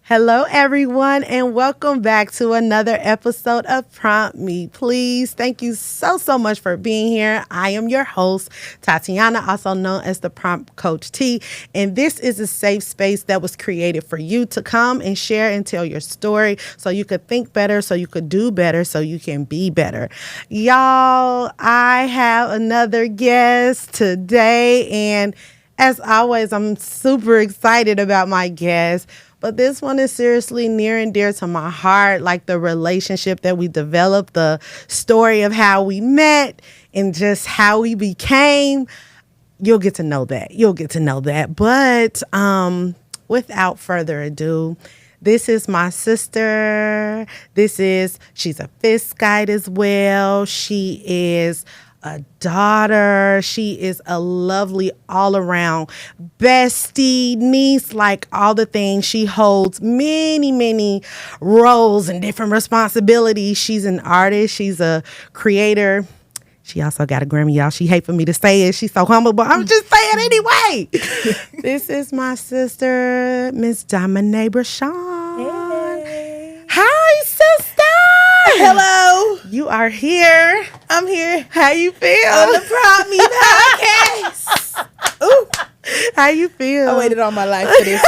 Hello, everyone, and welcome back to another episode of Prompt Me, Please. Thank you so much for being here. I am your host, Tatiana, also known as the Prompt Coach T, and this is a safe space that was created for you to come and share and tell your story so you could think better, so you could do better, so you can be better. Y'all, I have another guest today, and as always, I'm super excited about my guest. But this one is seriously near and dear to my heart, like the relationship that we developed, the story of how we met, and just how we became. You'll get to know that. But without further ado, this is my sister. She's a fist guide as well. She is a daughter. She is a lovely all-around bestie, niece, like all the things. She holds many roles and different responsibilities. She's an artist. She's a creator. She also got a Grammy, y'all. She hate for me to say it. She's so humble, but I'm just saying anyway. This is my sister, Miss Domine Brishawn. Hey. Hi, sister. Hello. You are here. I'm here How you feel? on the Prompt Me podcast. Ooh, How you feel? I waited all my life for this.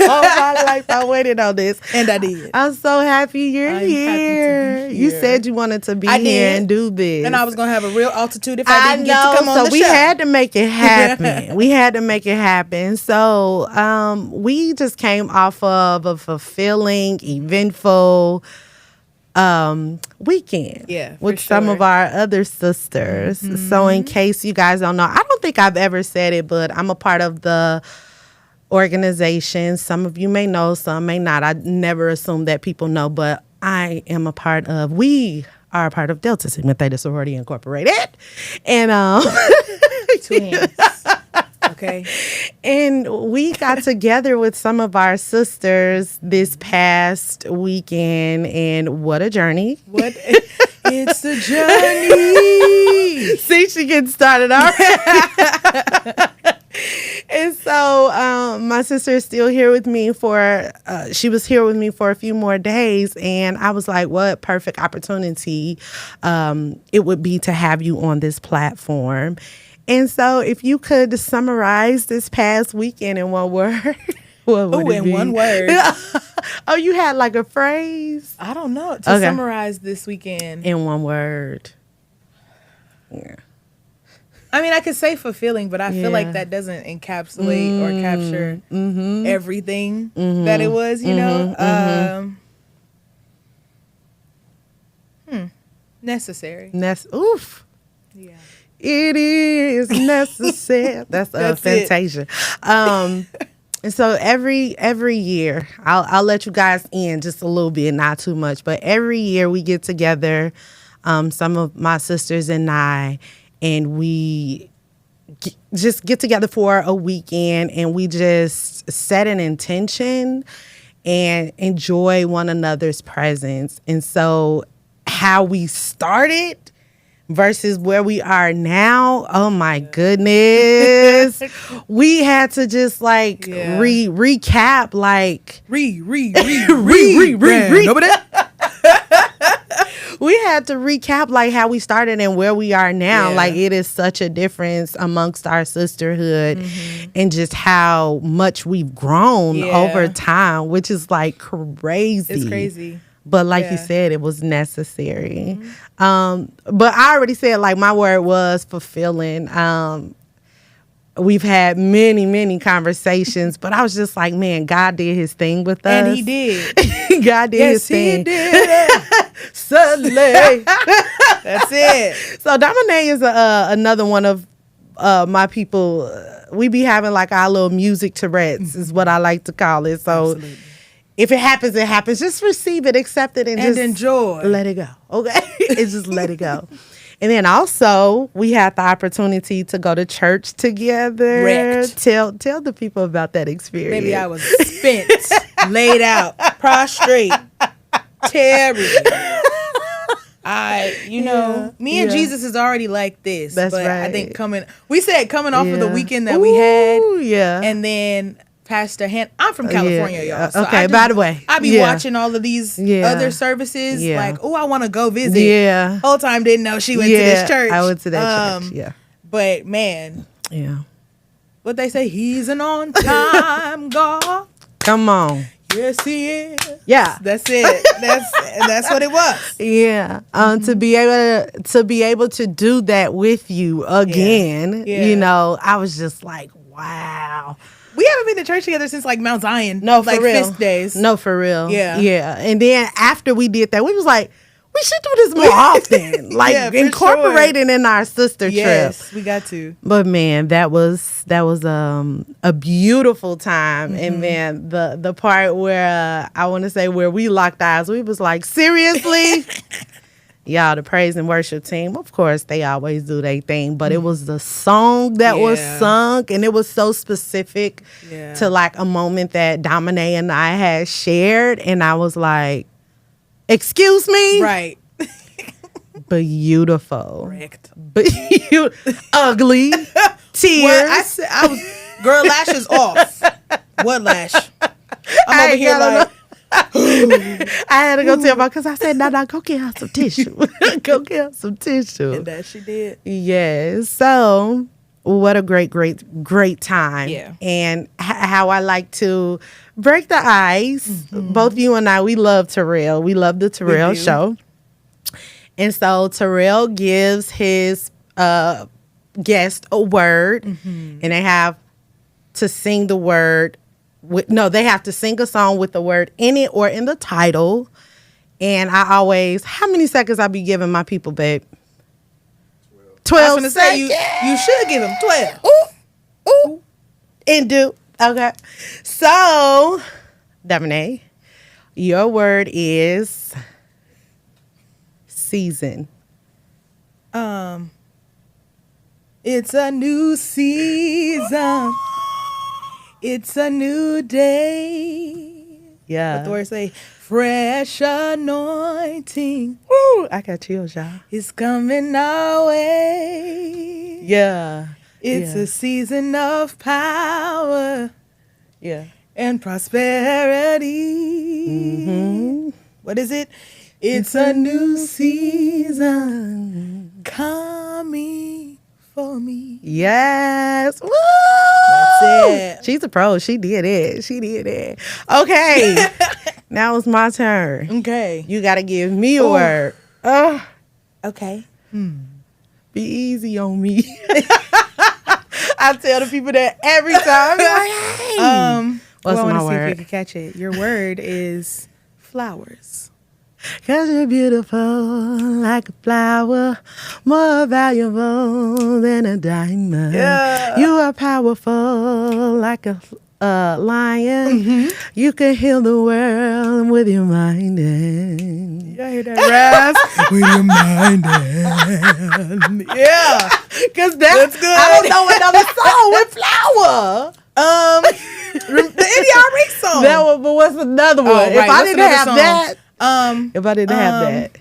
All my life I waited on this. And I did. I'm so happy you're I'm here. happy to be You here. said you wanted to be I here did. and do this. And I was going to have a real altitude if I didn't get to come on so the we show. had to make it happen. We had to make it happen. So we just came off of a fulfilling, eventful weekend with some of our other sisters. So in case you guys don't know, I don't think I've ever said it, but I'm a part of the organization. Some of you may know, some may not. I never assume that people know, but we are a part of Delta Sigma Theta Sorority Incorporated. And Twins. Okay. and we got together with some of our sisters this past weekend, and what a journey. What? It's a journey. See, she getting started already. And so my sister is still here with me she was here with me for a few more days, and I was like, what perfect opportunity it would be to have you on this platform. And so if you could summarize this past weekend in one word, what would it be? One word. Oh, you had like a phrase? I don't know. To summarize this weekend. In one word. Yeah. I mean, I could say fulfilling, but I feel like that doesn't encapsulate or capture everything that it was, you know? Necessary. Oof. Yeah. It is necessary. That's Fantasia. And so every year, I'll let you guys in just a little bit, not too much, but every year we get together, some of my sisters and I, and we just get together for a weekend, and we just set an intention and enjoy one another's presence. And so how we started versus where we are now, oh my goodness. We had to just like recap, like we had to recap like how we started and where we are now. Yeah. Like it is such a difference amongst our sisterhood and just how much we've grown over time, which is like crazy. It's crazy. But like you said, it was necessary. But I already said, like, my word was fulfilling. We've had many conversations, but I was just like, man, God did his thing with us. And he did. God did his thing. Yes, he did. Suddenly. That's it. So Domine is another one of my people. We be having like our little music Tourette's is what I like to call it. So Absolutely. if it happens, it happens. Just receive it, accept it, and just enjoy. Let it go. Okay? It's just let it go. And then also, we had the opportunity to go to church together. Wrecked. Tell the people about that experience. Maybe I was spent, laid out, prostrate, terrible. Me and Jesus is already like this. That's but right. I think coming off of the weekend that we had, Ooh, yeah. and then Pastor I'm from California, y'all. So okay, by the way. I be watching all of these other services. Yeah. Like, oh, I want to go visit. Yeah. Whole time didn't know she went to this church. I went to that church, yeah. But, man. Yeah. What they say, he's an on-time God. Come on. Yes, he is. Yeah. That's it. That's what it was. Yeah. To be able to do that with you again, you know, I was just like, wow. We haven't been to church together since like Mount Zion. No, for real. Fisk days. No, for real. Yeah. Yeah. And then after we did that, we was like, we should do this more often. Like incorporating in our sister trip. Yes, we got to. But man, that was a beautiful time. And then the part where I want to say where we locked eyes, we was like, seriously? Y'all, the praise and worship team, of course, they always do their thing, but it was the song that was sung, and it was so specific to like a moment that Domine and I had shared, and I was like, excuse me? Right. Beautiful. Correct. But you ugly. Tears. Well, I was girl, lashes off. What lash? I'm over here like I had to go tell my, because I said, no, go get her some tissue. Go get her some tissue. And that she did. Yes. So, what a great time. Yeah. And how I like to break the ice. Both you and I, we love Terrell. We love the Terrell show. And so, Terrell gives his guest a word, and they have to sing the word. They have to sing a song with the word in it or in the title. And I always, how many seconds I be giving my people, babe? 12 I was gonna say you should give them 12. Ooh. And do. Okay. So, Domine, your word is season. It's a new season. It's a new day. Yeah. What the word say? Fresh anointing. Woo! I got chills, y'all. It's coming our way. Yeah. It's a season of power. Yeah. And prosperity. What is it? It's a new season coming for me. Yes. Woo! That's it. She's a pro. She did it. Okay. Now it's my turn. Okay. You got to give me a word. Okay. Be easy on me. I tell the people that every time. Like, hey. What's I want my to see if word? you can catch it. Your word is flowers. 'Cause you're beautiful like a flower, more valuable than a diamond. Yeah. You are powerful like a lion. You can heal the world with your mind. Y'all hear that rasp? With your mind. Yeah. Because that's good. I don't know another song with flower. The NDRE song. That one, but what's another one? Right. If I didn't have that. If I didn't have that.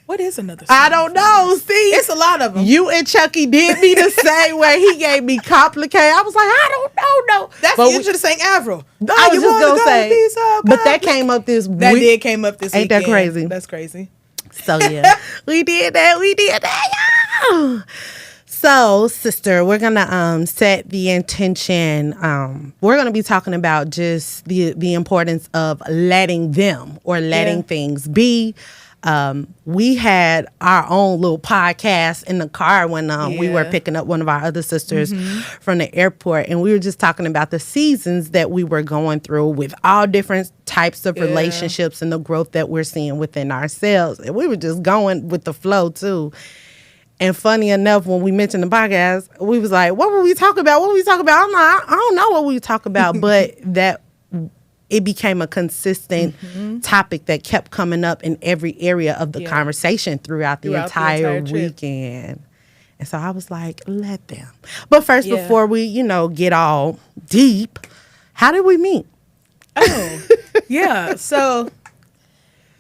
What is another song? I don't know. See, it's a lot of them. You and Chucky did me the same way. He gave me complicated. I was like, I don't know. No, you should have sang Avril. I was just gonna say, but that came up this week. That did came up this week. Ain't that crazy? That's crazy. So yeah, we did that. Yeah. So, sister, we're gonna set the intention. We're gonna be talking about just the importance of letting them or letting things be. We had our own little podcast in the car when we were picking up one of our other sisters from the airport, and we were just talking about the seasons that we were going through with all different types of relationships and the growth that we're seeing within ourselves. And we were just going with the flow too. And funny enough, when we mentioned the podcast, we was like, what were we talking about? I'm like, I don't know what we talk about, but that it became a consistent topic that kept coming up in every area of the conversation throughout the entire weekend. And so I was like, let them. But first, before we, get all deep, how did we meet? Oh, yeah. So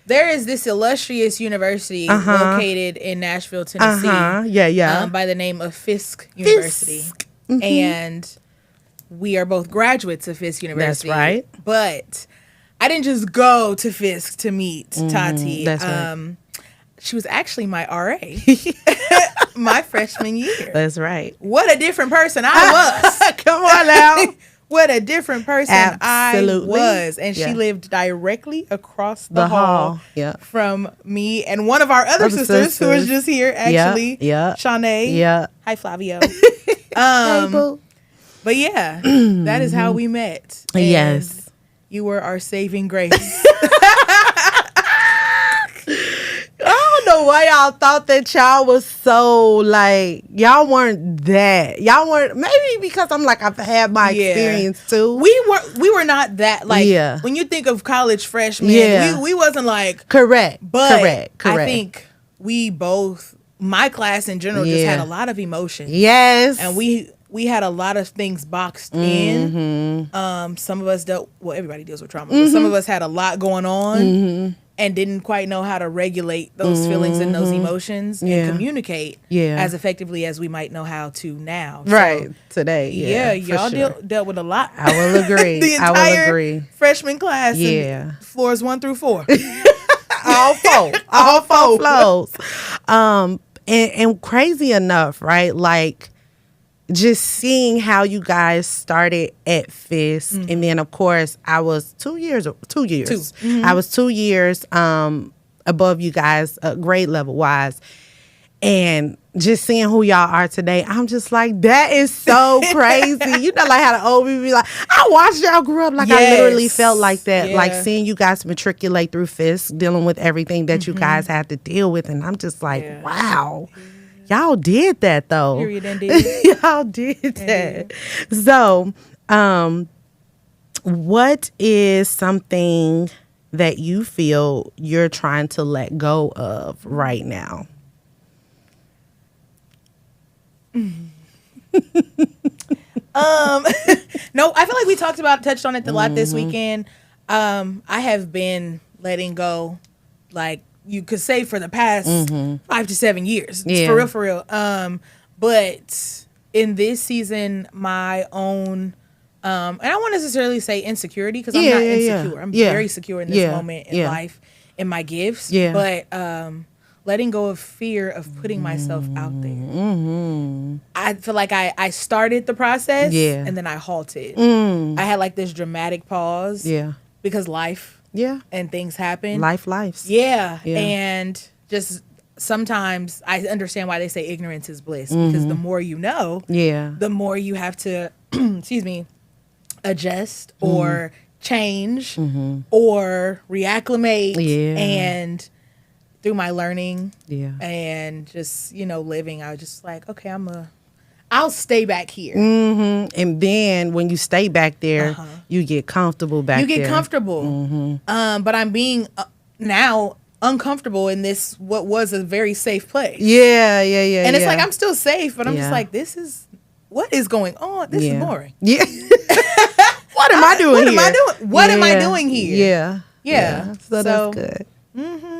there is this illustrious university located in Nashville, Tennessee. Yeah. By the name of Fisk University. And we are both graduates of Fisk University. That's right. But I didn't just go to Fisk to meet Tati. That's right. She was actually my RA my freshman year. That's right. What a different person I was. Come on now. What a different person Absolutely. I was. And she lived directly across the hall from me and one of our other sisters who was just here, actually. Yeah. Shanae. Yeah. Hi, Flavio. Hey, boo. But yeah, that is how we met. And yes. You were our saving grace. I don't know why y'all thought that y'all was so like, y'all weren't that. Y'all weren't, maybe because I'm like, I've had my experience too. We were not that like, when you think of college freshmen, we wasn't like. Correct. But correct. I think we both, my class in general, just had a lot of emotions. Yes. And we had a lot of things boxed in. Some of us everybody deals with trauma, but some of us had a lot going on and didn't quite know how to regulate those feelings and those emotions and communicate as effectively as we might know how to now. Right. So, today. Y'all dealt with a lot. I will agree. The entire freshman class. Yeah. Floors 1 through 4. All four flows. And crazy enough, right? Like, just seeing how you guys started at Fisk, and then of course I was 2 years. I was 2 years above you guys, grade level wise, and just seeing who y'all are today, I'm just like, that is so crazy. You know, like how the old people be like, I watched y'all grow up. Like I literally felt like that, like seeing you guys matriculate through Fisk, dealing with everything that you guys had to deal with, and I'm just like, wow. Y'all did that though. Period, indeed. Y'all did that. So, what is something that you feel you're trying to let go of right now? No, I feel like we touched on it a lot this weekend. I have been letting go, like, you could say for the past 5 to 7 years. It's for real. But in this season, my own, and I won't necessarily say insecurity because I'm not insecure. I'm very secure in this moment in life, in my gifts. But letting go of fear of putting myself out there. I feel like I started the process and then I halted. I had like this dramatic pause because life. And things happen. Lives. Yeah. And just sometimes I understand why they say ignorance is bliss because the more you know, the more you have to, adjust or change or reacclimate. And through my learning and just, living, I was just like, okay, I'll stay back here. And then when you stay back there, you get comfortable back there. You get comfortable. But I'm being now uncomfortable in this, what was a very safe place. And it's like, I'm still safe, but I'm just like, what is going on? This is boring. What am I doing here? What am I doing here? So that's good.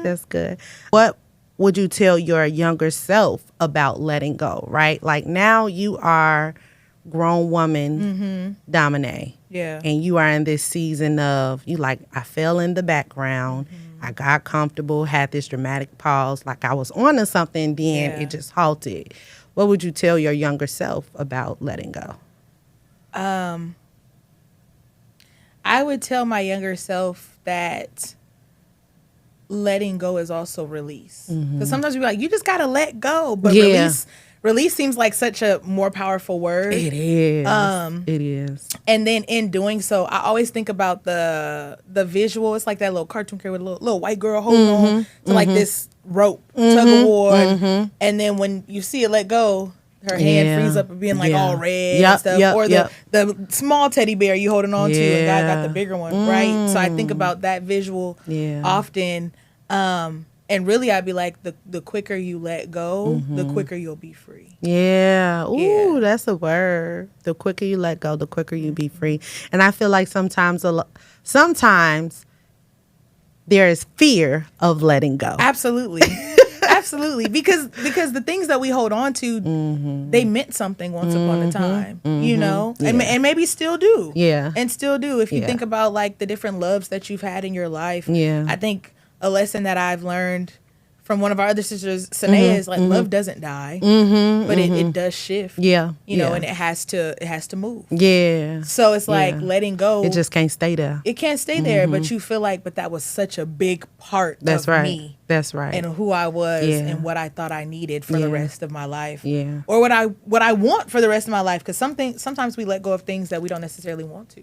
That's good. What would you tell your younger self about letting go, right? Like now you are grown woman, Domine. And you are in this season of, I fell in the background. I got comfortable, had this dramatic pause, like I was on to something, then it just halted. What would you tell your younger self about letting go? I would tell my younger self that letting go is also release. Because sometimes you're like, you just gotta let go, but release seems like such a more powerful word. It is. It is. And then in doing so, I always think about the visual. It's like that little cartoon character with a little white girl holding on to like this rope, tug of war, and then when you see it let go, her hand frees up and being like all red and stuff. Or the small teddy bear you holding on to and God got the bigger one, right? So I think about that visual often. And really I'd be like, the quicker you let go, the quicker you'll be free. Ooh, that's a word. The quicker you let go, the quicker you be free. And I feel like sometimes there is fear of letting go. Absolutely. Absolutely. Because the things that we hold on to, they meant something once upon a time, you know, and maybe still do. Yeah. And still do. If you think about like the different loves that you've had in your life. Yeah. I think a lesson that I've learned from one of our other sisters, Sanea, is like love doesn't die, but it does shift. Yeah. You know, and it has to move. Yeah. So it's like letting go. It just can't stay there. It can't stay there, but you feel like, but that was such a big part of me. That's right. And who I was and what I thought I needed for the rest of my life. Yeah. Or what I want for the rest of my life. Because sometimes we let go of things that we don't necessarily want to.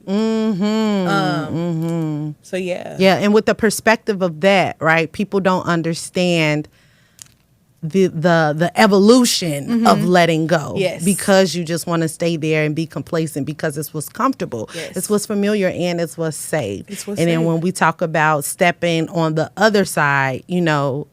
So yeah. Yeah, and with the perspective of that, right? People don't understand the evolution of letting go. Yes. Because you just want to stay there and be complacent because it's what's comfortable. Yes. It's what's familiar and it's what's safe. It's what's and then safe. when we talk about stepping on the other side, you know,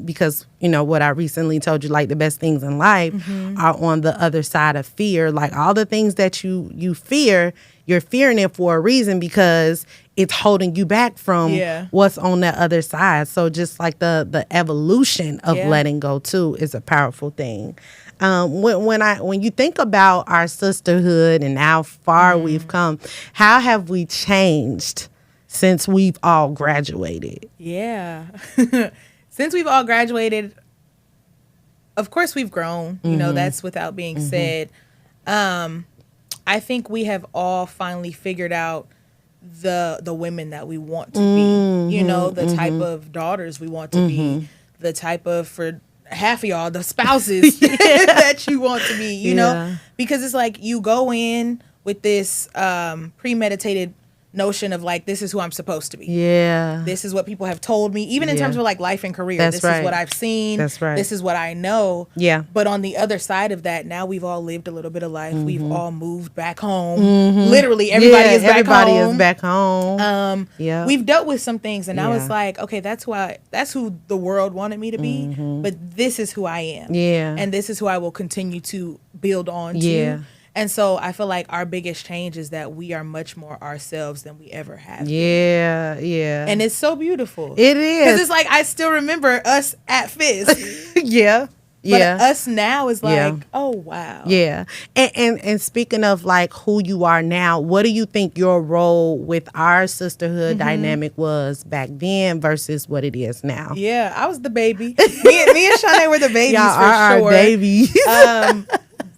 because you know what I recently told you, like the best things in life are on the other side of fear. Like all the things that you fear, you're fearing it for a reason because it's holding you back from what's on that other side. So just like the evolution of letting go too is a powerful thing. When you think about our sisterhood and how far we've come, how have we changed since we've all graduated? Yeah. Since we've all graduated, of course we've grown. You know, that's without being said. I think we have all finally figured out the women that we want to be. You know, the type of daughters we want to be. The type of, for half of y'all, the spouses that you want to be, you know? Because it's like you go in with this premeditated notion of like, this is who I'm supposed to be. Yeah. This is what people have told me, even in terms of like life and career. That's this right. is what I've seen. That's right. This is what I know. Yeah. But on the other side of that, now we've all lived a little bit of life. We've all moved back home. Literally, everybody is back home. Everybody is back home. We've dealt with some things, and now it's like, okay, that's who the world wanted me to be, but this is who I am. Yeah. And this is who I will continue to build on to. Yeah. And so I feel like our biggest change is that we are much more ourselves than we ever have been. Yeah, yeah. And it's so beautiful. It is. Because it's like, I still remember us at Fizz. Yeah. But us now is like, oh, wow. Yeah. And speaking of like who you are now, what do you think your role with our sisterhood dynamic was back then versus what it is now? Yeah, I was the baby. me and Shanae were the babies. Y'all for are sure. Our babies.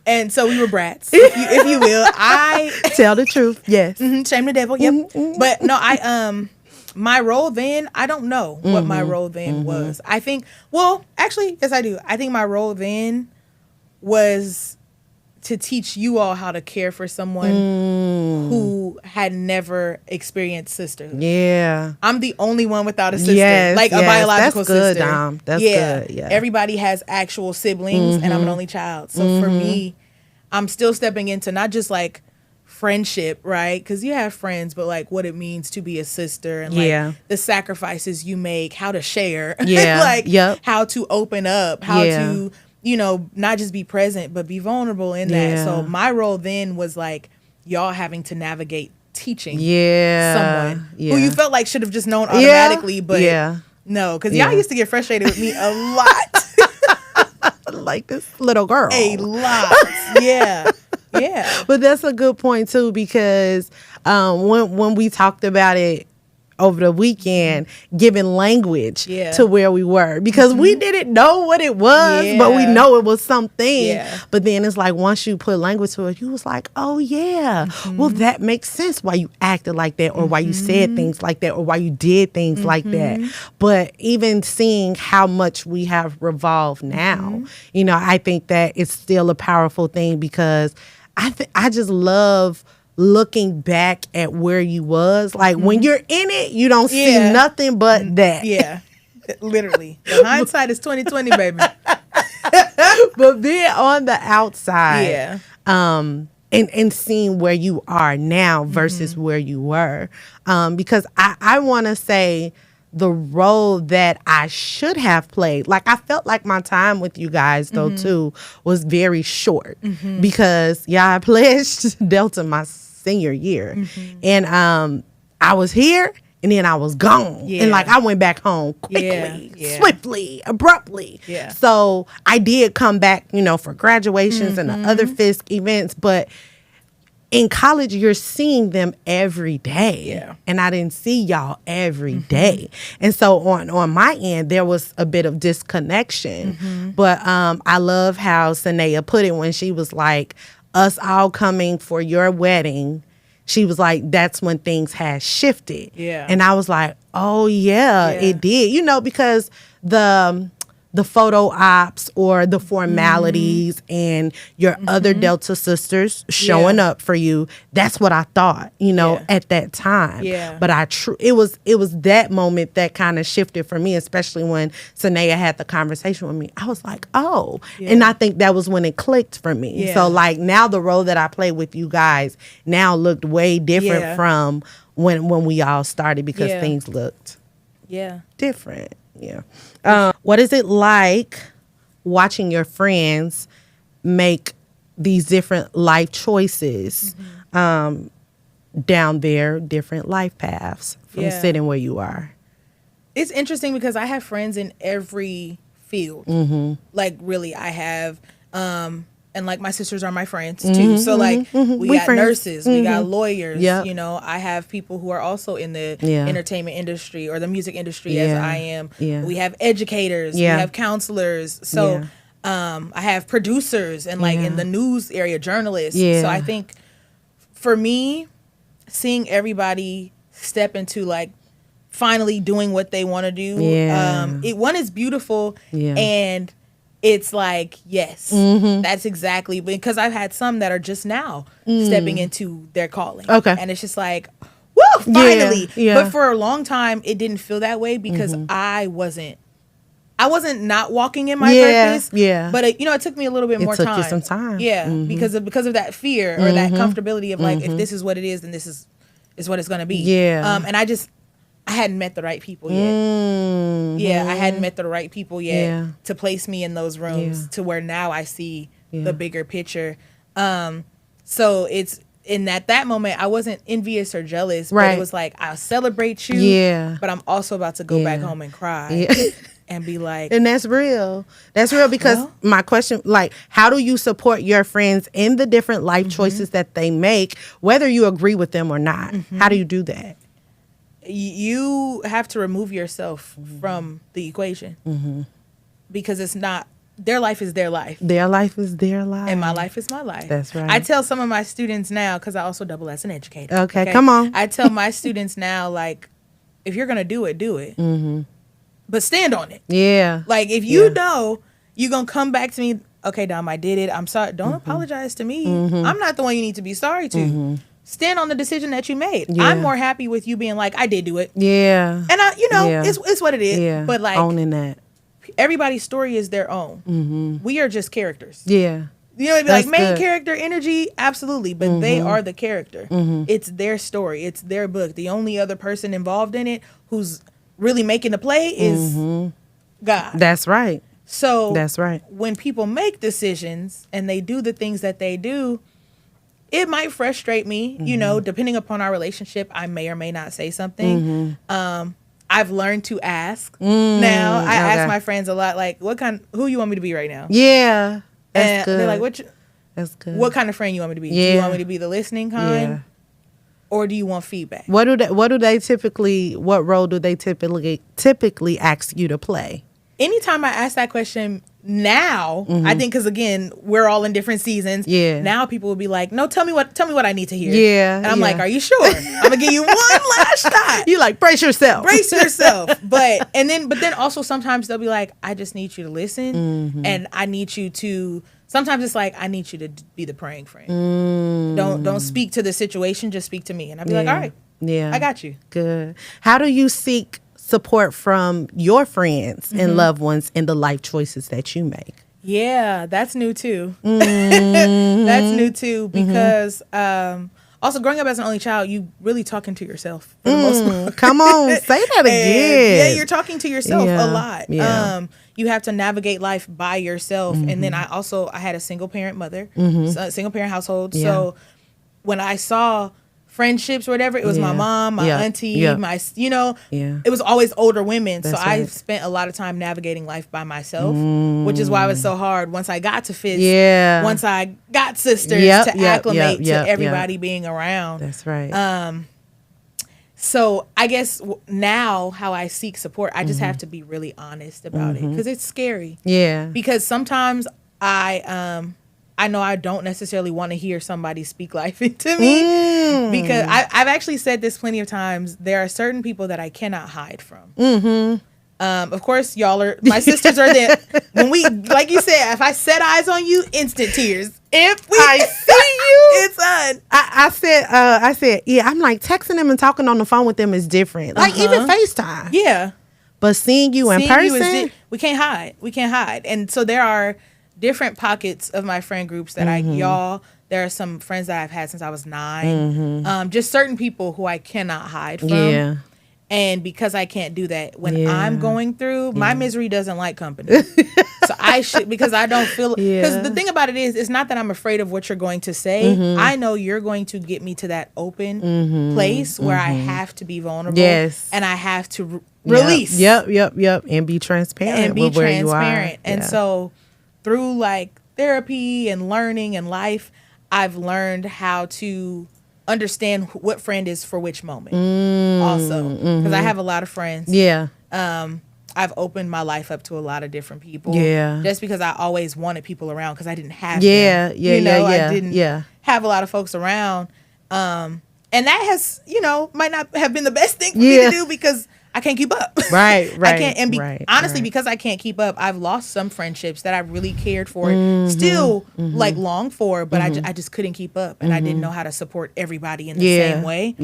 And so we were brats, if you will. I tell the truth. Yes. Shame the devil. Yep. But no, my role then, I don't know what my role then was. I think, well, actually, yes, I do. I think my role then was to teach you all how to care for someone who had never experienced sisterhood. Yeah. I'm the only one without a sister, like a biological That's good, sister. Dom. That's good. Yeah. Everybody has actual siblings, and I'm an only child. So for me, I'm still stepping into not just like friendship, right? Because you have friends, but like what it means to be a sister and like the sacrifices you make, how to share, like how to open up, how to, you know, not just be present, but be vulnerable in that. So my role then was like y'all having to navigate teaching someone who you felt like should have just known automatically, but no, because y'all used to get frustrated with me a lot. Like this little girl. A lot. Yeah. But that's a good point too, because when we talked about it over the weekend, giving language to where we were, because we didn't know what it was, but we know it was something. But then it's like once you put language to it, you was like, oh yeah, well that makes sense why you acted like that, or why you said things like that, or why you did things like that. But even seeing how much we have revolved now, you know, I think that it's still a powerful thing, because I just love looking back at where you was. Like when you're in it, you don't see nothing but that. Yeah. Literally. The hindsight is 20/20, baby. But being on the outside, and seeing where you are now versus where you were. Because I want to say the role that I should have played. Like I felt like my time with you guys though too was very short, because I pledged Delta my senior year, and I was here and then I was gone. Yeah. And like I went back home quickly, swiftly, abruptly. Yeah. So I did come back, you know, for graduations and the other FISC events, but in college, you're seeing them every day. Yeah. And I didn't see y'all every day. And so on my end, there was a bit of disconnection. But I love how Sanaya put it when she was like, us all coming for your wedding. She was like, that's when things had shifted. Yeah. And I was like, oh, yeah, it did. You know, because the photo ops or the formalities and your other Delta sisters showing up for you. That's what I thought, you know, at that time. Yeah. But it was that moment that kind of shifted for me, especially when Sanaya had the conversation with me. I was like, oh, and I think that was when it clicked for me. Yeah. So like now the role that I play with you guys now looked way different from when we all started because things looked different. Yeah. What is it like watching your friends make these different life choices down their different life paths from sitting where you are? It's interesting because I have friends in every field. Like really, I have, and like my sisters are my friends too. So like we got friends. Nurses, we got lawyers. You know, I have people who are also in the entertainment industry or the music industry as I am. We have educators, we have counselors. So I have producers and like in the news area, journalists. So I think for me, seeing everybody step into like finally doing what they want to do, one is beautiful and it's like, yes, that's exactly, because I've had some that are just now stepping into their calling. Okay. And it's just like, woo, finally. But for a long time, it didn't feel that way because I wasn't not walking in my purpose. But it took me a little bit more time. It took you some time. Yeah. Because of that fear or that comfortability of like, if this is what it is, then this is what it's going to be. Yeah. And I hadn't met the right people yet. I hadn't met the right people yet to place me in those rooms to where now I see the bigger picture. So it's in that moment, I wasn't envious or jealous, but it was like, I'll celebrate you, but I'm also about to go back home and cry and be like. And that's real. That's real because my question, like, how do you support your friends in the different life choices that they make, whether you agree with them or not? How do you do that? You have to remove yourself from the equation because it's not, their life is their life. Their life is their life. And my life is my life. That's right. I tell some of my students now, because I also double as an educator. Okay, come on. I tell my students now, like, if you're going to do it, do it. But stand on it. Yeah. Like, if you know you're going to come back to me, okay, Dom, I did it. I'm sorry. Don't apologize to me. I'm not the one you need to be sorry to. Stand on the decision that you made. I'm more happy with you being like, I did do it. Yeah. And it's what it is. Yeah. But like owning that. Everybody's story is their own. We are just characters. Yeah. You know, it'd be like main character energy, absolutely. But they are the character. It's their story. It's their book. The only other person involved in it who's really making the play is God. That's right. So that's right. When people make decisions and they do the things that they do, it might frustrate me, you know, depending upon our relationship. I may or may not say something. I've learned to ask now. I ask my friends a lot, like, who you want me to be right now? Yeah. That's good. They're like, that's good. What kind of friend you want me to be? Yeah. Do you want me to be the listening kind? Yeah. Or do you want feedback? What role do they typically ask you to play? Anytime I ask that question now, I think because again, we're all in different seasons. Yeah. Now people will be like, no, tell me what I need to hear. Yeah. And I'm like, are you sure? I'm gonna give you one last shot. You like, brace yourself. But then also sometimes they'll be like, I just need you to listen, and I need you to. Sometimes it's like, I need you to be the praying friend. Don't speak to the situation, just speak to me. And I'll be like, all right, I got you. Good. How do you seek support from your friends and loved ones in the life choices that you make? Yeah, that's new too. That's new too because also growing up as an only child, you really talking to yourself for the most part. Come on, say that again. You're talking to yourself a lot. Yeah. You have to navigate life by yourself. And then I had a single parent mother, a single parent household. Yeah. So when I saw friendships or whatever, it was my mom, my auntie, my, Yeah. it was always older women. That's so I right. spent a lot of time navigating life by myself, which is why it was so hard once I got to Fitz. Yeah. Once I got sisters to acclimate to everybody being around. That's right. So I guess now how I seek support, I just have to be really honest about it because it's scary. Yeah. Because sometimes I know I don't necessarily want to hear somebody speak life into me because I've actually said this plenty of times. There are certain people that I cannot hide from. Of course, y'all are, my sisters are there. When we, like you said, if I set eyes on you, instant tears. If I see you, it's on. I said, yeah, I'm like texting them and talking on the phone with them is different. Like even FaceTime. Yeah. But seeing you in person. We can't hide. We can't hide. And so there are different pockets of my friend groups that there are some friends that I've had since I was 9. Just certain people who I cannot hide from. Yeah. And because I can't do that, when I'm going through, my misery doesn't like company. So I should, because I don't feel, because the thing about it is, it's not that I'm afraid of what you're going to say. I know you're going to get me to that open place where I have to be vulnerable. Yes. And I have to release. Yep. And be transparent. And be with where transparent. You are. And so through like therapy and learning and life, I've learned how to understand what friend is for which moment also, because I have a lot of friends. I've opened my life up to a lot of different people just because I always wanted people around because I didn't have them. I didn't have a lot of folks around, and that has might not have been the best thing for me to do because I can't keep up. Right. I can't, and honestly, because I can't keep up, I've lost some friendships that I really cared for, still like long for, but I just couldn't keep up, and I didn't know how to support everybody in the same way,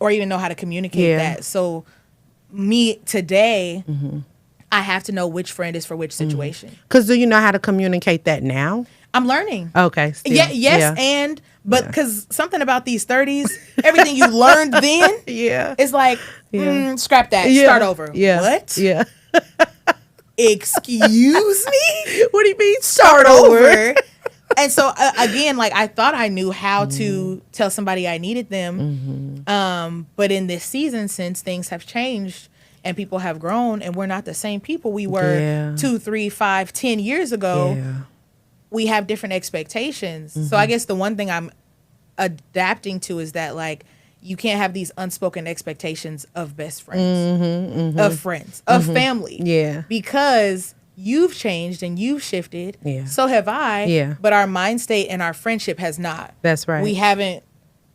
or even know how to communicate that. So, me today, I have to know which friend is for which situation. Because do you know how to communicate that now? I'm learning. Okay. Still. But because something about these 30s, everything you learned then, it's like, scrap that, start over. What? Yeah. Excuse me? What do you mean Start over? And so, again, like I thought I knew how to tell somebody I needed them. But in this season, since things have changed and people have grown and we're not the same people we were 2, 3, 5, 10 years ago, we have different expectations. So I guess the one thing I'm adapting to is that like you can't have these unspoken expectations of best friends, of friends, of family. Because you've changed and you've shifted. So have I. But our mind state and our friendship has not. That's right. We haven't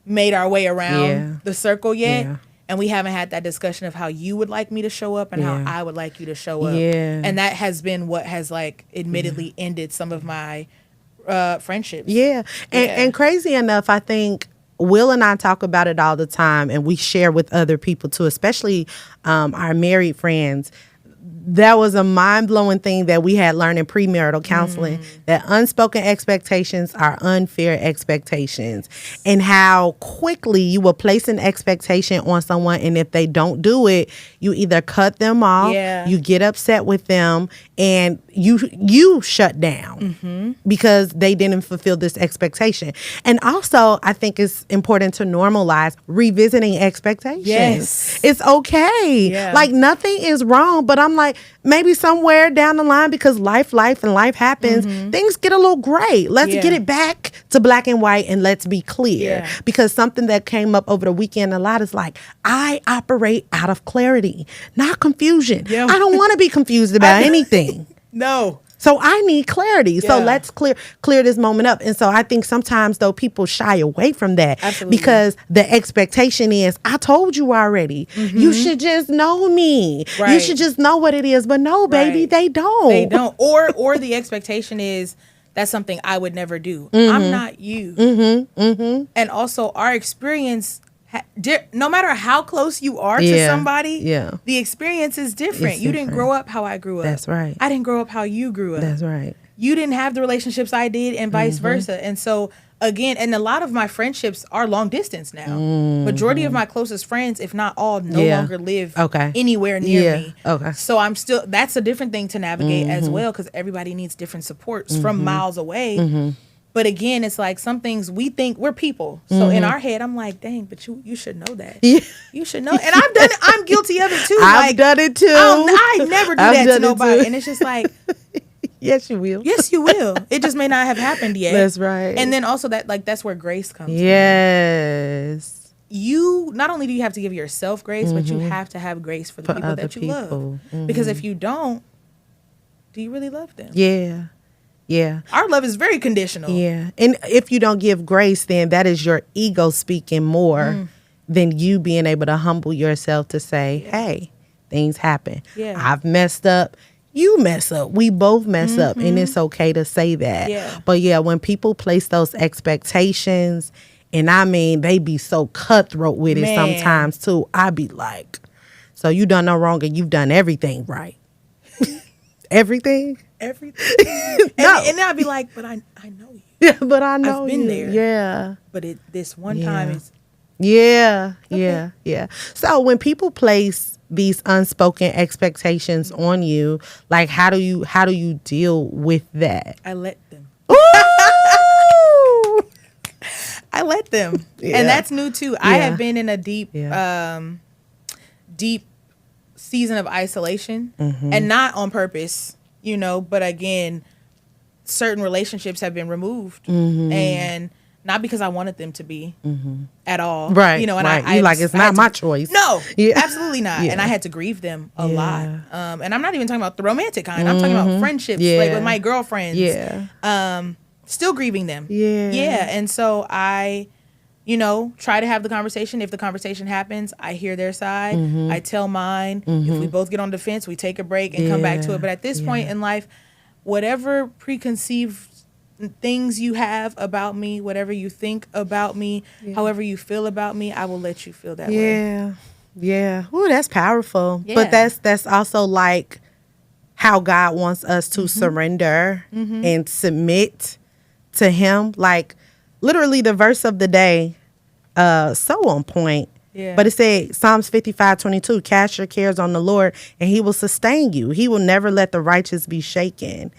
made our way around the circle yet. And we haven't had that discussion of how you would like me to show up and how I would like you to show up. And that has been what has like admittedly ended some of my friendships. And crazy enough, I think Will and I talk about it all the time, and we share with other people too, especially our married friends. That was a mind-blowing thing that we had learned in premarital counseling, that unspoken expectations are unfair expectations, and how quickly you will place an expectation on someone, and if they don't do it, you either cut them off, you get upset with them, and you shut down because they didn't fulfill this expectation. And also, I think it's important to normalize revisiting expectations. It's okay. Like nothing is wrong, but I'm like, maybe somewhere down the line, because life happens, things get a little gray. Let's get it back to black and white, and let's be clear. Because something that came up over the weekend a lot is like, I operate out of clarity, not confusion. I don't want to be confused about anything. No. So I need clarity. So let's clear this moment up. And so I think sometimes though people shy away from that because the expectation is, I told you already. You should just know me. You should just know what it is. But no, baby, they don't. They don't. Or the expectation is that's something I would never do. I'm not you. And also our experience, no matter how close you are to somebody, the experience is different. You didn't grow up how I grew up. That's right. I didn't grow up how you grew up. That's right. You didn't have the relationships I did, and vice versa. And so, again, and a lot of my friendships are long distance now. Majority of my closest friends, if not all, no longer live anywhere near me. So I'm still, that's a different thing to navigate as well, because everybody needs different supports from miles away. But again, it's like some things we think we're people. So in our head, I'm like, dang, but you should know that. Yeah. You should know. And I've done it. I'm guilty of it too. I've done it too. I never do that to nobody. And it's just like, yes, you will. yes, you will. It just may not have happened yet. That's right. And then also that's where grace comes in. Yes. You not only do you have to give yourself grace, but you have to have grace for the people that you love. Because if you don't, do you really love them? Yeah. Yeah. Our love is very conditional. Yeah. And if you don't give grace, then that is your ego speaking more than you being able to humble yourself to say, hey, things happen. Yeah. I've messed up. You mess up. We both mess up. And it's okay to say that. Yeah. But yeah, when people place those expectations, and I mean, they be so cutthroat with it sometimes too. I be like, so you done no wrong and you've done everything right. Everything? Everything. No. And I'd be like, but I know you. Yeah, but I know I've been you. there. Yeah. But this one time is Yeah, okay. yeah. So when people place these unspoken expectations on you, like how do you deal with that? I let them. Ooh! I let them. Yeah. And that's new too. I have been in a deep deep season of isolation and not on purpose, but again, certain relationships have been removed and not because I wanted them to be at all. Right. And right. I like, it's not my choice. No, Yeah. absolutely not. Yeah. And I had to grieve them a Yeah. lot. And I'm not even talking about the romantic kind. I'm talking about friendships, like with my girlfriends. Yeah. Still grieving them. Yeah. Yeah. And so I, try to have the conversation. If the conversation happens, I hear their side. I tell mine. If we both get on the fence, we take a break and come back to it. But at this point in life, whatever preconceived things you have about me, whatever you think about me, however you feel about me, I will let you feel that way. Yeah. Ooh, that's powerful. Yeah. But that's also like how God wants us to surrender and submit to him. Like literally the verse of the day, so on point. Yeah. But it said Psalms 55:22, cast your cares on the Lord and he will sustain you. He will never let the righteous be shaken.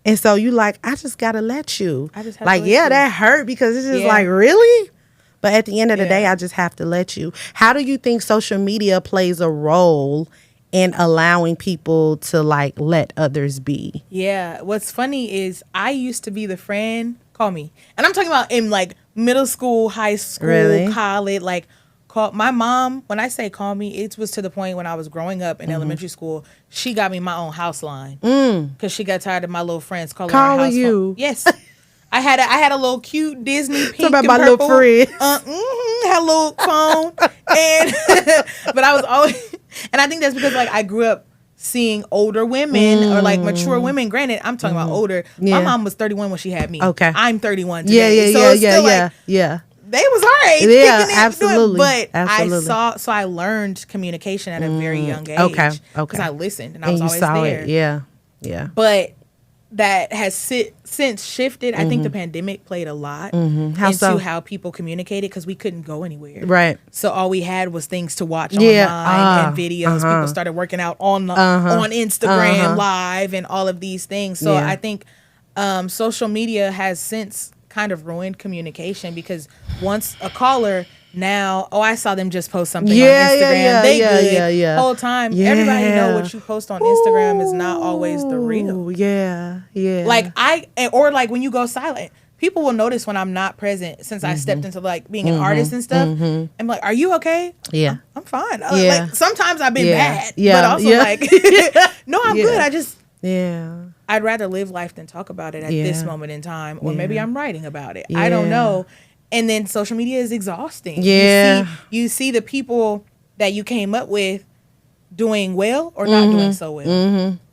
And so you like, I just got to let you. I just have like, to let yeah, you. that hurt because it's just like, really? But at the end of the day, Yeah. I just have to let you. How do you think social media plays a role in allowing people to like let others be? Yeah. What's funny is I used to be the friend, call me. And I'm talking about in like middle school, high school, Really? college, like call my mom. When I say call me, it was to the point when I was growing up in elementary school, she got me my own house line because she got tired of my little friends calling her house you. phone. Yes. I had a little cute Disney pink Talk about and my purple, little friends. had a little phone, and but I was always, and I think that's because like I grew up seeing older women or like mature women. Granted, I'm talking about older. Yeah. My mom was 31 when she had me. Okay. I'm 31 today. Yeah. So it's still like, Yeah. they was our age. Yeah, kicking it, absolutely. But Absolutely. I learned communication at a very young age. Okay. Because I listened and I And was you always saw there. it. Yeah. But that has since shifted. I think the pandemic played a lot How into so? how people communicated because we couldn't go anywhere. Right. So all we had was things to watch Yeah. online and videos. People started working out on Instagram Live and all of these things. So Yeah. I think social media has since kind of ruined communication because once a caller now, I saw them just post something on Instagram. They good. Yeah. Whole time, everybody know what you post on Instagram is not always the real. Ooh, yeah. Like or like when you go silent, people will notice when I'm not present since I stepped into like being an artist and stuff. I'm like, are you okay? Yeah. I'm fine. Yeah. Like sometimes I've been bad, Yeah. but also Yeah. like, no, I'm good. Yeah. I'd rather live life than talk about it at this moment in time, or maybe Yeah. I'm writing about it. Yeah. I don't know. And then social media is exhausting. Yeah. You see the people that you came up with doing well or not doing so well.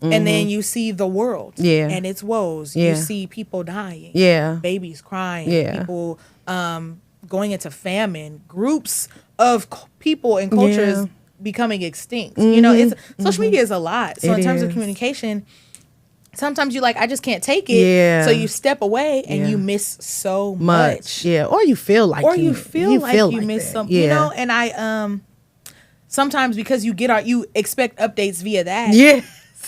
And then you see the world and its woes. Yeah. You see people dying. Yeah. Babies crying. Yeah. People going into famine. Groups of people and cultures becoming extinct. It's social media is a lot. So It in terms of is. communication, sometimes you like, I just can't take it. Yeah. So you step away and Yeah. you miss so much. Yeah. Or you feel like Or you feel like you miss that. something. Yeah. And I sometimes because you expect updates via that. Yes.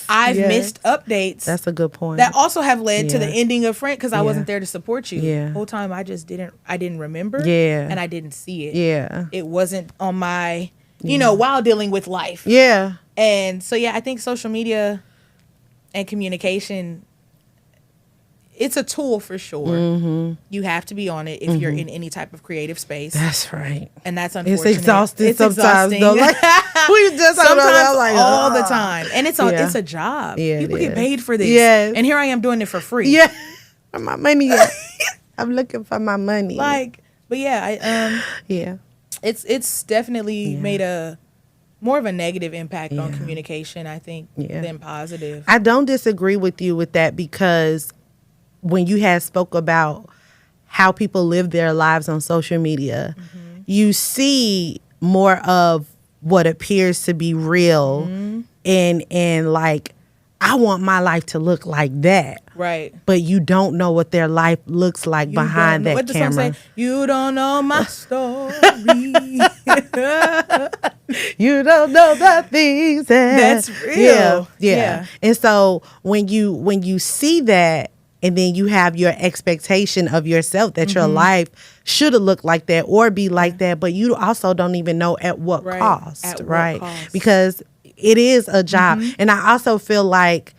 I've missed updates. That's a good point. That also have led to the ending of Friend because I Yeah. wasn't there to support you. Yeah. The whole time I just didn't remember. Yeah. And I didn't see it. Yeah. It wasn't on my, while dealing with life. Yeah. And so, I think social media and communication, it's a tool for sure. Mm-hmm. You have to be on it if you're in any type of creative space. That's right. And that's unfortunate. It's exhausting sometimes, exhausting. though. Like, we just sometimes like, all the time. And it's a job. Yeah, People get paid for this. Yes. And here I am doing it for free. Yeah. For my money. I'm looking for my money. But yeah, it's definitely made a more of a negative impact on communication, I think, than positive. I don't disagree with you with that because when you had spoke about how people live their lives on social media, you see more of what appears to be real and like, I want my life to look like that. Right. But you don't know what their life looks like behind that what camera. What does song say? You don't know my story. You don't know the things that's real. Yeah. And so when you see that, and then you have your expectation of yourself that your life should have looked like that or be like that, but you also don't even know at what cost, right? Because it is a job. And I also feel like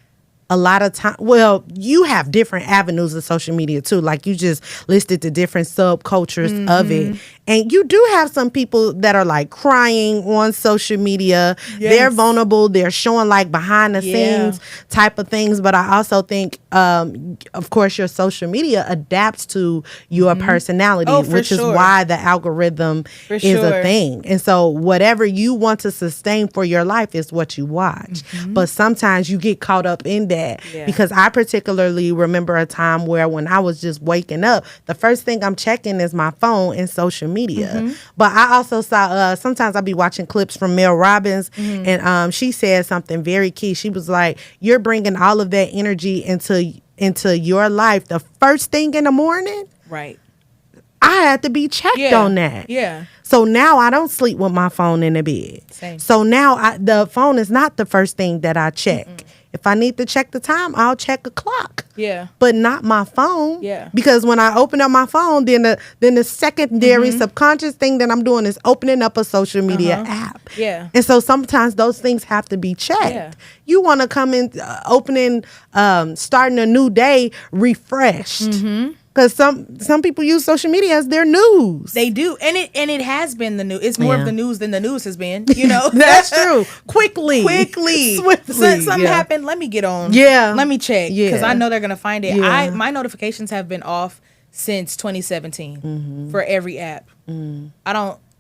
a lot of time, you have different avenues of social media too. Like you just listed the different subcultures of it. And you do have some people that are like crying on social media. Yes. They're vulnerable. They're showing like behind the scenes type of things. But I also think, of course, your social media adapts to your personality, which is why the algorithm is a thing. And so whatever you want to sustain for your life is what you watch. But sometimes you get caught up in that because I particularly remember a time where when I was just waking up, the first thing I'm checking is my phone and social media. But I also saw sometimes I'll be watching clips from Mel Robbins and she said something very key. She was like, you're bringing all of that energy into your life the first thing in the morning. Right. I had to be checked on that. Yeah. So now I don't sleep with my phone in the bed. Same. So now the phone is not the first thing that I check. If I need to check the time, I'll check a clock. Yeah. But not my phone. Yeah. Because when I open up my phone, then the secondary subconscious thing that I'm doing is opening up a social media app. Yeah. And so sometimes those things have to be checked. Yeah. You want to come in starting a new day refreshed. Because some people use social media as their news. They do. And it has been the news. It's more of the news than the news has been, you know. That's true. Quickly. Swiftly. Something happened. Let me get on. Yeah. Let me check. Because I know they're going to find it. Yeah. My notifications have been off since 2017 for every app.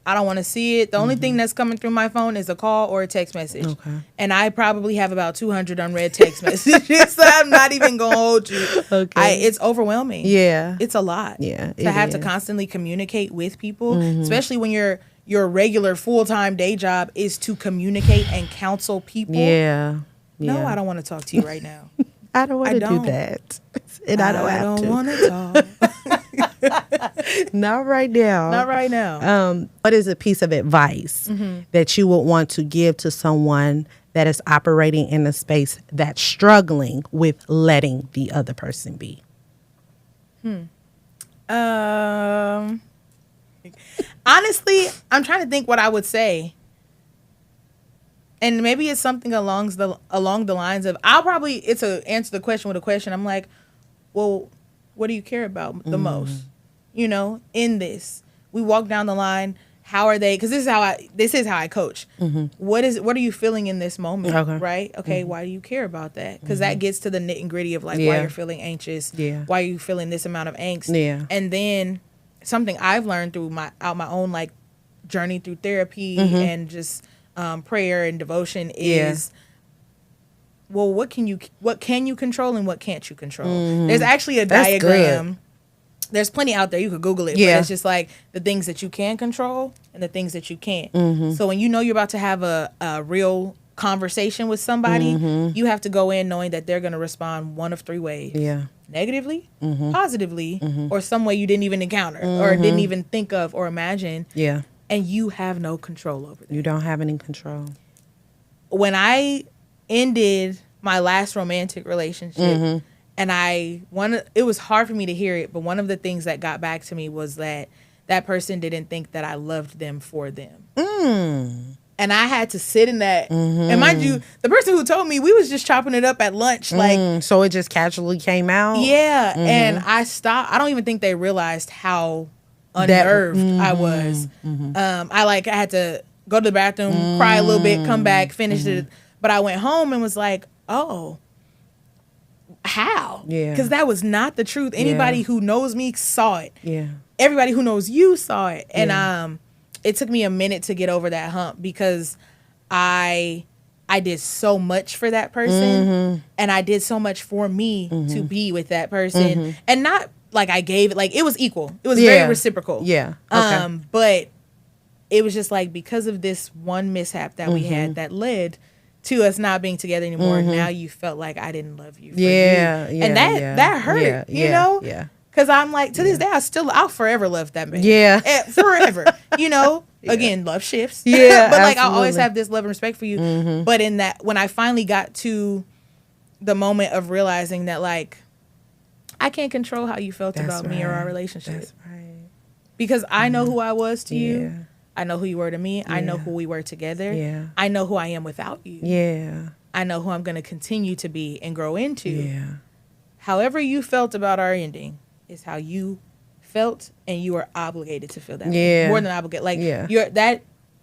I don't want to see it. The only thing that's coming through my phone is a call or a text message. Okay. And I probably have about 200 unread text messages. So I'm not even going to hold you. Okay. It's overwhelming. Yeah. It's a lot. Yeah. To have to constantly communicate with people, especially when your regular full-time day job is to communicate and counsel people. Yeah. No, I don't want to talk to you right now. I don't want to do that. And I don't want to talk. Not right now. Not right now. What is a piece of advice that you would want to give to someone that is operating in a space that's struggling with letting the other person be? Honestly, I'm trying to think what I would say. And maybe it's something along the lines of, it's a answer the question with a question. I'm like, well, what do you care about the most? You know, in this, we walk down the line. How are they? Because this is how I coach. What are you feeling in this moment? Okay. Right? Okay. Why do you care about that? Because that gets to the nit and gritty of like why you're feeling anxious. Yeah. Why are you feeling this amount of angst? Yeah. And then something I've learned through my own like journey through therapy and just prayer and devotion is, well, what can you control and what can't you control? There's actually a diagram. Good. There's plenty out there. You could Google it. Yeah. But it's just like the things that you can control and the things that you can't. So when you know you're about to have a real conversation with somebody, you have to go in knowing that they're going to respond one of three ways. Yeah. Negatively, positively, or some way you didn't even encounter or didn't even think of or imagine. Yeah. And you have no control over that. You don't have any control. When I ended my last romantic relationship. And it was hard for me to hear it, but one of the things that got back to me was that person didn't think that I loved them for them. And I had to sit in that. And mind you, the person who told me, we was just chopping it up at lunch. Like, so it just casually came out? Yeah. And I stopped. I don't even think they realized how unnerved I was. I had to go to the bathroom, cry a little bit, come back, finish it. But I went home and was like, oh, how? Yeah. Because that was not the truth. Anybody who knows me saw it. Yeah. Everybody who knows you saw it. And it took me a minute to get over that hump because I did so much for that person and I did so much for me to be with that person. And not like I gave it, like it was equal. It was very reciprocal. Yeah. Okay. But it was just like because of this one mishap that we had that led to us not being together anymore. Now you felt like I didn't love you for you. And that hurt, you know? Yeah. Because I'm like, to this day, I'll forever love that man. Yeah. Forever. You know? Again, love shifts. Yeah. But like, I'll always have this love and respect for you. But in that, when I finally got to the moment of realizing that, like, I can't control how you felt about me or our relationship. That's right. Because I know who I was to you. I know who you were to me. I know who we were together. Yeah. I know who I am without you. Yeah. I know who I'm going to continue to be and grow into. Yeah. However you felt about our ending is how you felt, and you are obligated to feel that way. More than obligated. Like,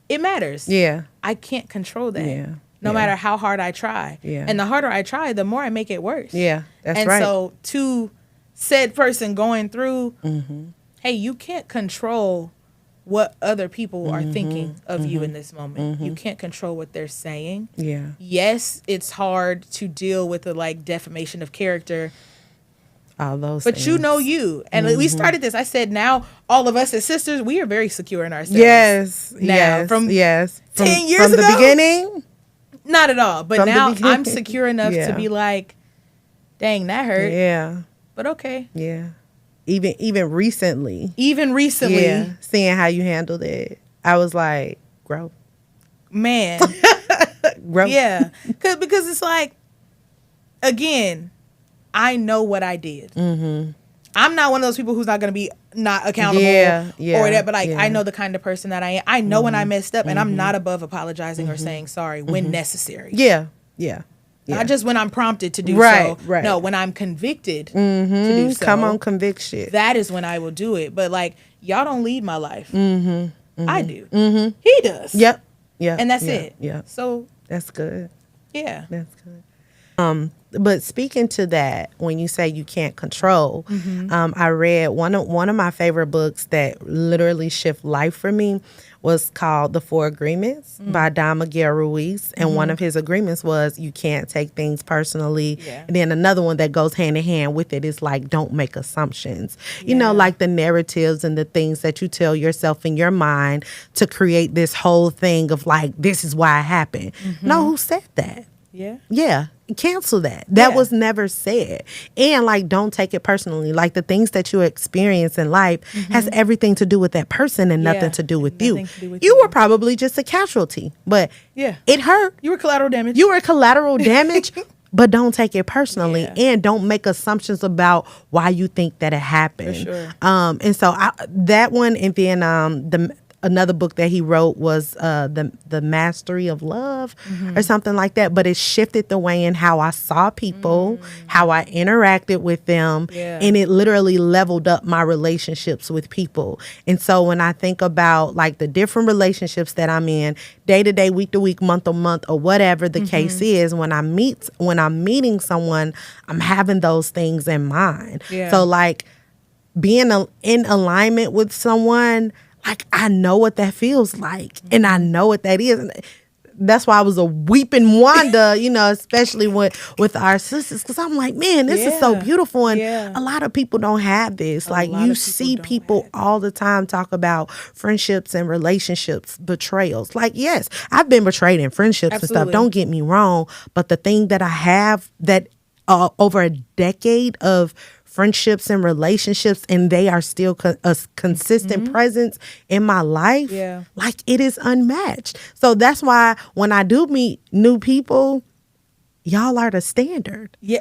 it matters. Yeah. I can't control that. Yeah. No matter how hard I try. Yeah. And the harder I try, the more I make it worse. Yeah. That's and right. And so to said person going through, hey, you can't control what other people are thinking of you in this moment. You can't control what they're saying. Yeah. Yes, it's hard to deal with the like defamation of character. All those but things. You know you. And we started this. I said now all of us as sisters, we are very secure in ourselves. Yes. Now, from 10 years from ago. The beginning? Not at all. But now I'm secure enough to be like, dang, that hurt. Yeah. But okay. Yeah. Even recently. Yeah. Seeing how you handled it. I was like, grow. Man. Grow. Yeah. Because it's like, again, I know what I did. I'm not one of those people who's not going to be not accountable or that, but like I know the kind of person that I am. I know when I messed up, and I'm not above apologizing or saying sorry when necessary. Yeah. Not just when I'm prompted to do so. Right. No, when I'm convicted to do so. Come on, conviction. That is when I will do it. But like, y'all don't lead my life. I do. He does. Yep. Yeah. And that's it. Yeah. So that's good. Yeah. That's good. But speaking to that, when you say you can't control, I read one of my favorite books that literally shift life for me was called The Four Agreements by Don Miguel Ruiz. And one of his agreements was you can't take things personally. Yeah. And then another one that goes hand in hand with it is like, don't make assumptions. You know, like the narratives and the things that you tell yourself in your mind to create this whole thing of like, this is why it happened. No, who said that? Yeah. Cancel that. That was never said. And like, don't take it personally. Like the things that you experience in life has everything to do with that person and nothing to do with you. You were probably just a casualty, but it hurt. You were collateral damage. But don't take it personally and don't make assumptions about why you think that it happened. For sure. And so that one, and then another book that he wrote was the Mastery of Love or something like that. But it shifted the way in how I saw people, how I interacted with them. Yeah. And it literally leveled up my relationships with people. And so when I think about like the different relationships that I'm in, day to day, week to week, month to month, or whatever the case is, when I'm meeting someone, I'm having those things in mind. Yeah. So like being in alignment with someone, like, I know what that feels like, and I know what that is. And that's why I was a weeping Wanda, you know, especially with our sisters, because I'm like, man, this is so beautiful, and a lot of people don't have this. Like, you see people all the time talk about friendships and relationships, betrayals. Like, yes, I've been betrayed in friendships and stuff. Don't get me wrong, but the thing that I have that over a decade of friendships and relationships, and they are still a consistent presence in my life, like it is unmatched. So that's why when I do meet new people, y'all are the standard. Yeah.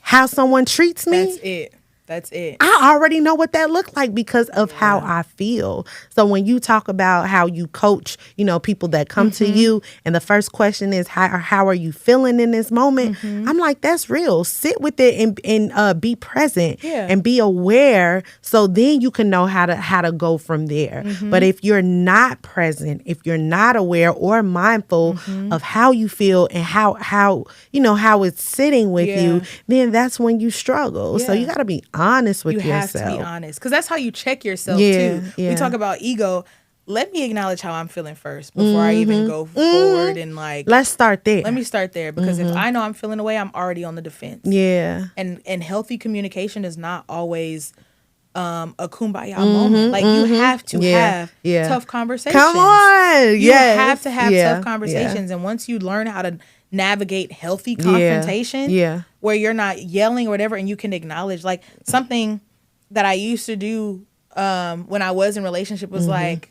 How someone treats me. That's it. I already know what that looked like because of how I feel. So when you talk about how you coach, people that come to you, and the first question is, how are you feeling in this moment? I'm like, that's real. Sit with it and be present and be aware. So then you can know how to go from there. But if you're not present, if you're not aware or mindful of how you feel and how it's sitting with you, then that's when you struggle. So you got to be honest with yourself. You have to be honest, because that's how you check yourself too. We talk about ego. Let me acknowledge how I'm feeling first before I even go forward and let's start there. Let me start there, because if I know I'm feeling away, I'm already on the defense. Yeah. And healthy communication is not always a kumbaya moment. Like you have to have tough conversations. Come on. You have to have tough conversations. And once you learn how to navigate healthy confrontation where you're not yelling or whatever, and you can acknowledge, like, something that I used to do when I was in relationship was like,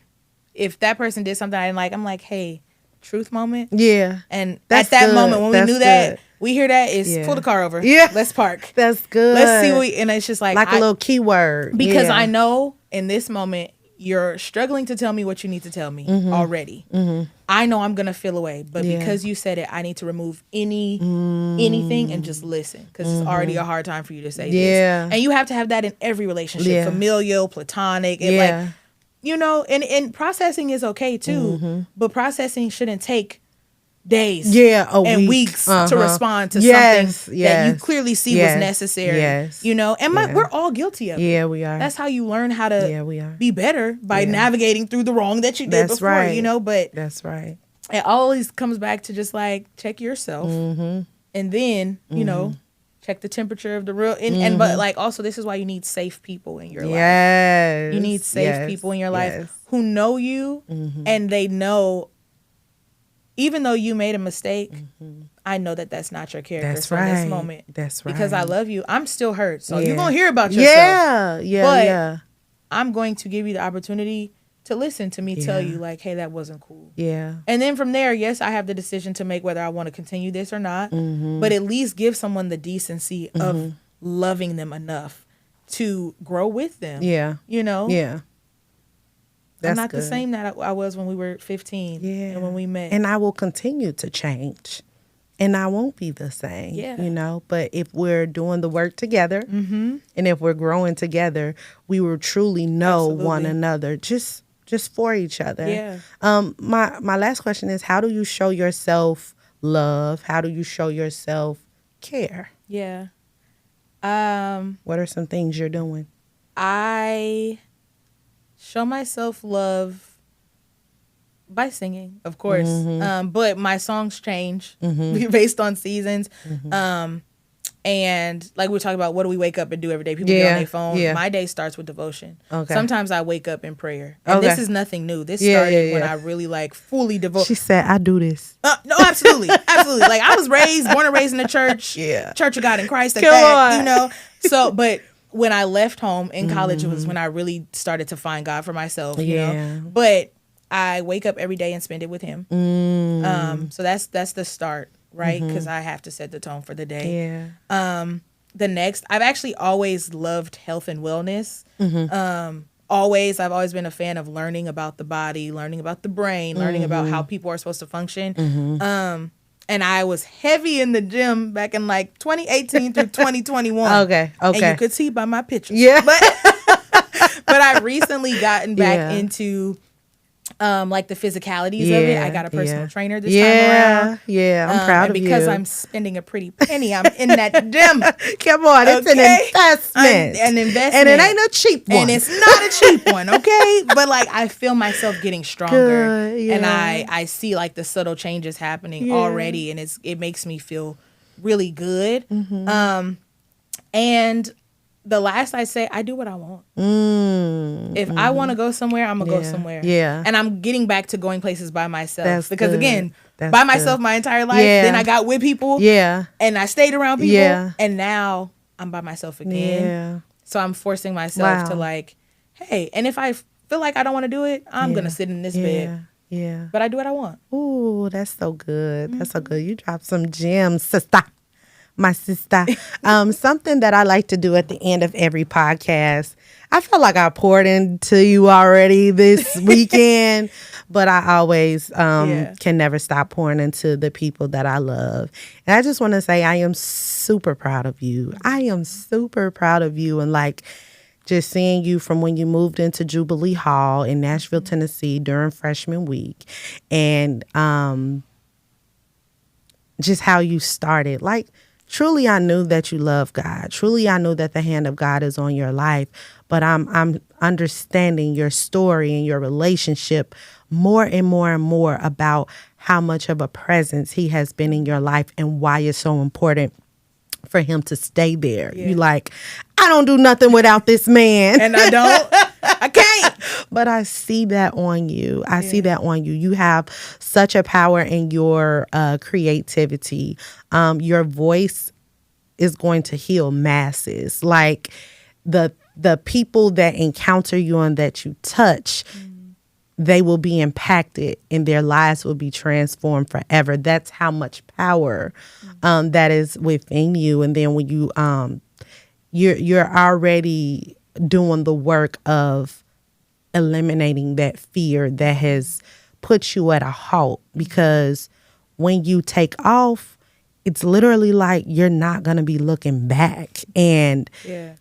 if that person did something I didn't like, I'm like, hey, truth moment. Yeah. And at that moment when we knew that, we hear that, is pull the car over. Yeah. Let's park. That's good. Let's see and it's just like a little keyword. Because I know in this moment you're struggling to tell me what you need to tell me already. I know I'm gonna feel away, but because you said it, I need to remove anything and just listen, because it's already a hard time for you to say this. And you have to have that in every relationship, familial, platonic, and and processing is okay too, but processing shouldn't take days and weeks to respond to something that you clearly see was necessary. And we're all guilty of it. Yeah, we are. That's how you learn how to be better, by navigating through the wrong that you did before. Right. But that's right. It always comes back to just like check yourself, and then check the temperature of the real. And but like also, this is why you need safe people in your life. You need safe people in your life who know you, and they know. Even though you made a mistake, I know that that's not your character. That's so right. In this moment, that's right. Because I love you, I'm still hurt. So you're going to hear about yourself. But I'm going to give you the opportunity to listen to me tell you, like, hey, that wasn't cool. Yeah. And then from there, yes, I have the decision to make whether I want to continue this or not. But at least give someone the decency of loving them enough to grow with them. Yeah. Yeah. That's I'm not good. the same that I was when we were 15 and when we met. And I will continue to change. And I won't be the same, But if we're doing the work together and if we're growing together, we will truly know one another just for each other. Yeah. My last question is, how do you show yourself love? How do you show yourself care? Yeah. What are some things you're doing? I show myself love by singing, of course. But my songs change based on seasons. And like we were talking about, what do we wake up and do every day? People be on their phone. My day starts with devotion. Sometimes I wake up in prayer. And this is nothing new. This started when I really like fully devote. She said, I do this. No, absolutely. Absolutely. Like I was born and raised in the church. Church of God in Christ. So, but when I left home in college, it was when I really started to find God for myself, you know. But I wake up every day and spend it with him. So that's the start, right? Because I have to set the tone for the day. The next, I've actually always loved health and wellness. I've always been a fan of learning about the body, learning about the brain, learning about how people are supposed to function. And I was heavy in the gym back in like 2018 through 2021. Okay. And you could see by my pictures. But I recently gotten back into like the physicalities of it. I got a personal trainer this time around. I'm proud of you. Because I'm spending a pretty penny, I'm in that gym. Come on, it's an investment. An investment. And it ain't a cheap one. And it's not a cheap one, okay? But like I feel myself getting stronger. And I see like the subtle changes happening already, and it makes me feel really good. And the last I say, I do what I want. If I want to go somewhere, I'm going to go somewhere. And I'm getting back to going places by myself. That's because good. Again, by myself my entire life. Then I got with people. And I stayed around people. And now I'm by myself again. So I'm forcing myself to like, hey, and if I feel like I don't want to do it, I'm going to sit in this bed. Yeah. But I do what I want. Ooh, that's so good. That's so good. You dropped some gems, sister. My sister. Something that I like to do at the end of every podcast. I feel like I poured into you already this weekend, but I always can never stop pouring into the people that I love. And I just want to say I am super proud of you. I am super proud of you. And like just seeing you from when you moved into Jubilee Hall in Nashville, Tennessee during freshman week, and just how you started. Like, truly, I knew that you love God. Truly, I knew that the hand of God is on your life. But I'm understanding your story and your relationship more and more and more about how much of a presence he has been in your life and why it's so important for him to stay there. You like, I don't do nothing without this man. And I don't. I can't. But I see that on you. I see that on you. You have such a power in your creativity. Your voice is going to heal masses. Like the people that encounter you and that you touch, they will be impacted and their lives will be transformed forever. That's how much power that is within you. And then when you you're already doing the work of eliminating that fear that has put you at a halt, because when you take off, it's literally like you're not going to be looking back. And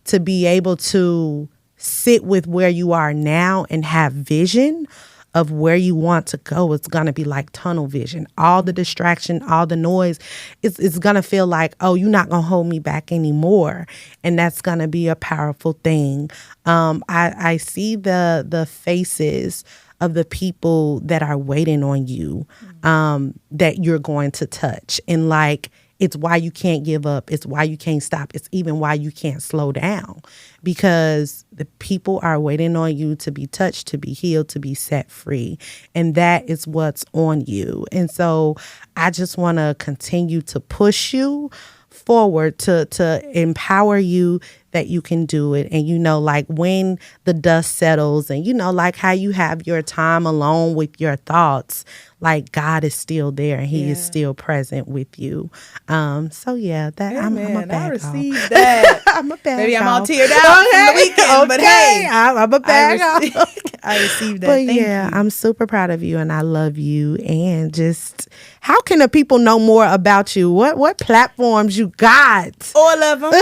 to be able to sit with where you are now and have vision of where you want to go, it's going to be like tunnel vision. All the distraction, all the noise, it's going to feel like, oh, you're not going to hold me back anymore. And that's going to be a powerful thing. I see the faces of the people that are waiting on you, that you're going to touch. And like, it's why you can't give up. It's why you can't stop. It's even why you can't slow down, because the people are waiting on you to be touched, to be healed, to be set free. And that is what's on you. And so I just want to continue to push you forward, to empower you that you can do it. And, you know, like when the dust settles and, you know, like how you have your time alone with your thoughts, like God is still there and he is still present with you. So yeah, that I'm a bad I received that. I'm a bad Maybe I'm all teared out from the weekend, but hey, I'm a bad I received that. But Thank yeah, you. I'm super proud of you and I love you. And just, how can the people know more about you? What platforms you got? All of them.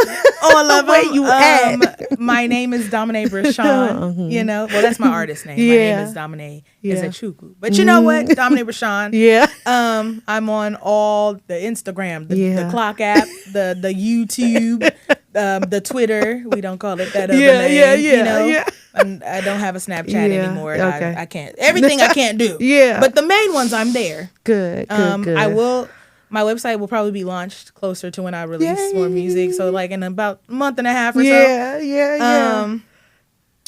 All of them. Where you at? My name is Domine Brishawn. You know, well, that's my artist name. My name is Domine Ezechuku. But you know what? Domine Brishawn. Yeah. I'm on all the Instagram, the Clock app, the YouTube, the Twitter. We don't call it that other name. You know? And I don't have a Snapchat anymore. Okay. I can't. Everything I can't do. But the main ones, I'm there. Good. I will. My website will probably be launched closer to when I release more music. So like in about a month and a half or so.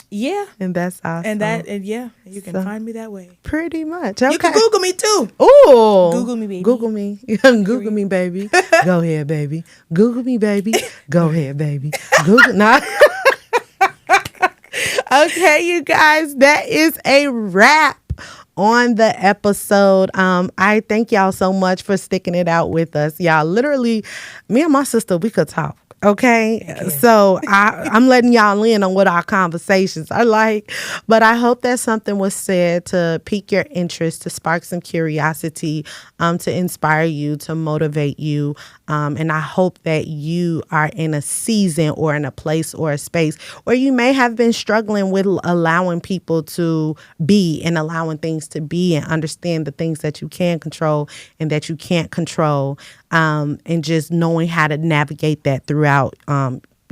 Yeah. And that's awesome. And you can find me that way. Pretty much. Okay. You can Google me too. Ooh. Google me, baby. Google me. Google me, baby. Go ahead, baby. Google me, baby. Go ahead, baby. Google. Nah. Okay, you guys, that is a wrap on the episode. I thank y'all so much for sticking it out with us. Y'all, literally, me and my sister, we could talk. Okay, so I'm letting y'all in on what our conversations are like, but I hope that something was said to pique your interest, to spark some curiosity, to inspire you, to motivate you, and I hope that you are in a season or in a place or a space where you may have been struggling with allowing people to be and allowing things to be and understand the things that you can control and that you can't control, and just knowing how to navigate that throughout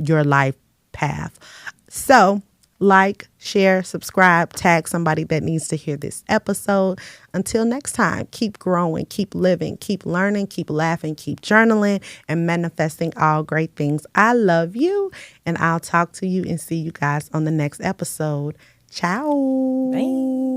your life path. So like, share, subscribe, tag somebody that needs to hear this episode. Until next time, keep growing, keep living, keep learning, keep laughing, keep journaling, and manifesting all great things. I love you, and I'll talk to you and see you guys on the next episode. Ciao. Bye.